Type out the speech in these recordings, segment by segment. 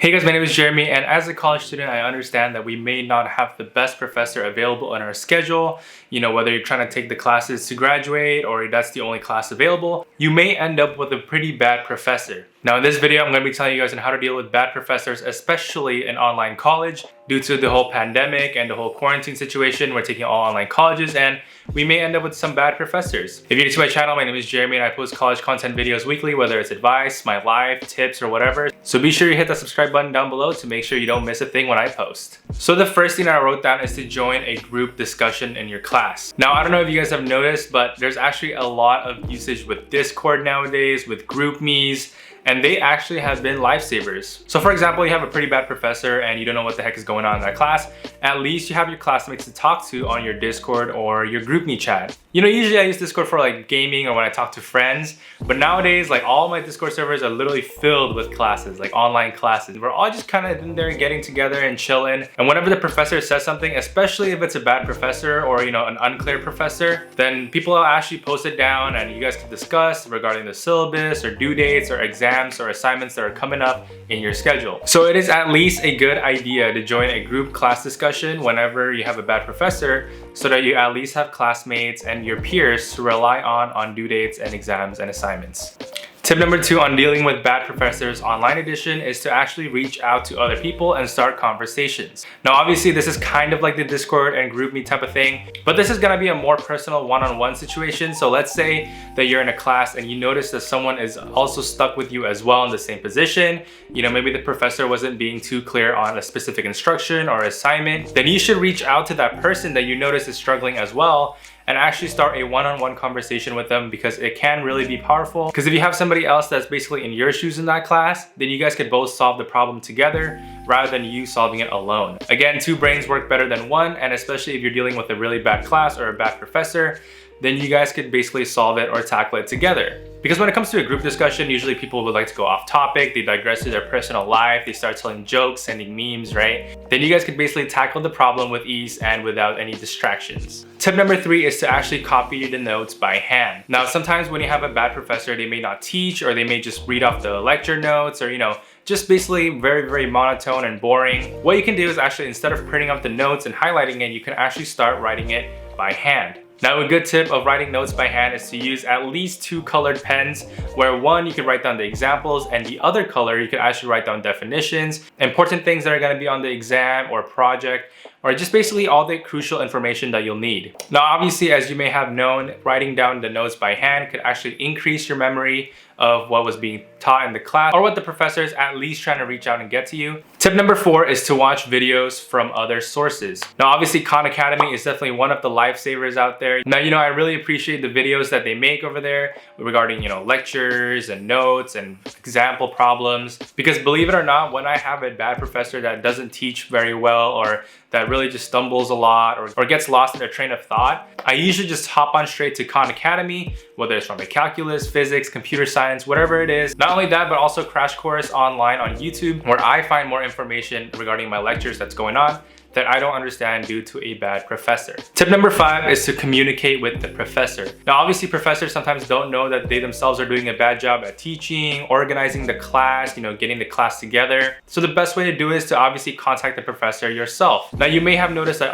Hey guys, my name is Jeremy, and as a college student, I understand that we may not have the best professor available in our schedule. Whether you're trying to take the classes to graduate or that's the only class available, you may end up with a pretty bad professor. Now in this video, I'm going to be telling you guys on how to deal with bad professors, especially in online college. Due to the whole pandemic and the whole quarantine situation, we're taking all online colleges and we may end up with some bad professors. If you're new to my channel, my name is Jeremy and I post college content videos weekly, whether it's advice, my life, tips, or whatever. So be sure you hit the subscribe button down below to make sure you don't miss a thing when I post. So the first thing I wrote down is to join a group discussion in your class. Now, I don't know if you guys have noticed, but there's actually a lot of usage with Discord nowadays, with GroupMe's, and they actually have been lifesavers. So for example, you have a pretty bad professor and you don't know what the heck is going on in that class. At least you have your classmates to talk to on your Discord or your GroupMe chat. Usually I use Discord for like gaming or when I talk to friends, but nowadays like all my Discord servers are literally filled with classes, like online classes. We're all just kind of in there getting together and chilling. And whenever the professor says something, especially if it's a bad professor or an unclear professor, then people will actually post it down and you guys can discuss regarding the syllabus or due dates or exams or assignments that are coming up in your schedule. So it is at least a good idea to join a group class discussion whenever you have a bad professor, so that you at least have classmates and your peers to rely on due dates and exams and assignments. Tip number 2 on dealing with bad professors online edition is to actually reach out to other people and start conversations. Now obviously this is kind of like the Discord and GroupMe type of thing, but this is gonna be a more personal one-on-one situation. So let's say that you're in a class and you notice that someone is also stuck with you as well in the same position. Maybe the professor wasn't being too clear on a specific instruction or assignment. Then you should reach out to that person that you notice is struggling as well and actually start a one-on-one conversation with them, because it can really be powerful. Because if you have somebody else that's basically in your shoes in that class, then you guys could both solve the problem together rather than you solving it alone. Again, 2 brains work better than 1, and especially if you're dealing with a really bad class or a bad professor, then you guys could basically solve it or tackle it together. Because when it comes to a group discussion, usually people would like to go off topic, they digress to their personal life, they start telling jokes, sending memes, right? Then you guys could basically tackle the problem with ease and without any distractions. Tip number 3 is to actually copy the notes by hand. Now, sometimes when you have a bad professor, they may not teach, or they may just read off the lecture notes, or just basically very, very monotone and boring. What you can do is actually, instead of printing out the notes and highlighting it, you can actually start writing it by hand. Now, a good tip of writing notes by hand is to use at least 2 colored pens, where one you can write down the examples and the other color you can actually write down definitions, important things that are going to be on the exam or project, or just basically all the crucial information that you'll need. Now, obviously, as you may have known, writing down the notes by hand could actually increase your memory of what was being taught in the class or what the professor is at least trying to reach out and get to you. Tip number 4 is to watch videos from other sources. Now, obviously, Khan Academy is definitely one of the lifesavers out there. Now, I really appreciate the videos that they make over there regarding, lectures and notes and example problems. Because believe it or not, when I have a bad professor that doesn't teach very well, or that really just stumbles a lot, or gets lost in their train of thought, I usually just hop on straight to Khan Academy, whether it's from the calculus, physics, computer science, whatever it is. Not only that, but also Crash Course online on YouTube, where I find more information regarding my lectures that's going on that I don't understand due to a bad professor. Tip number 5 is to communicate with the professor. Now, obviously, professors sometimes don't know that they themselves are doing a bad job at teaching, organizing the class, getting the class together. So the best way to do it is to obviously contact the professor yourself. Now, you may have noticed that,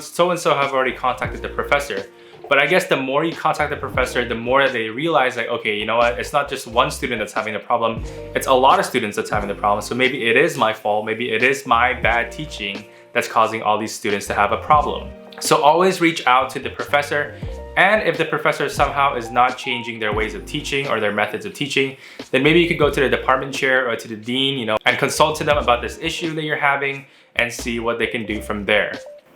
so-and-so have already contacted the professor. But I guess the more you contact the professor, the more that they realize, like, okay, you know what? It's not just one student that's having the problem. It's a lot of students that's having the problem. So maybe it is my fault. Maybe it is my bad teaching that's causing all these students to have a problem. So always reach out to the professor. And if the professor somehow is not changing their ways of teaching or their methods of teaching, then maybe you could go to the department chair or to the dean, and consult to them about this issue that you're having and see what they can do from there.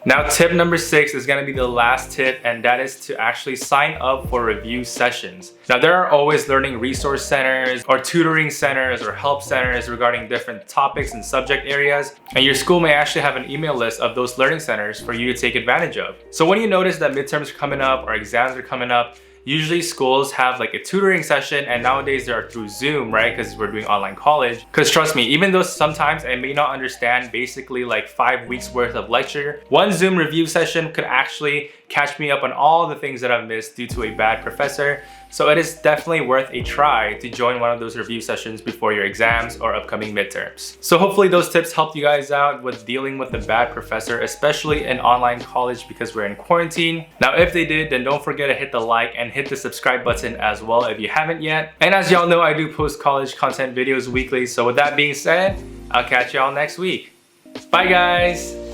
Now, tip number 6 is going to be the last tip, and that is to actually sign up for review sessions. Now, there are always learning resource centers or tutoring centers or help centers regarding different topics and subject areas, and your school may actually have an email list of those learning centers for you to take advantage of. So when you notice that midterms are coming up or exams are coming up, usually schools have like a tutoring session, and nowadays they are through Zoom, right? Because we're doing online college. Because trust me, even though sometimes I may not understand basically like 5 weeks worth of lecture, one Zoom review session could actually catch me up on all the things that I've missed due to a bad professor. So it is definitely worth a try to join one of those review sessions before your exams or upcoming midterms. So hopefully those tips helped you guys out with dealing with a bad professor, especially in online college because we're in quarantine. Now, if they did, then don't forget to hit the like and hit the subscribe button as well if you haven't yet. And as y'all know, I do post college content videos weekly. So with that being said, I'll catch y'all next week. Bye guys!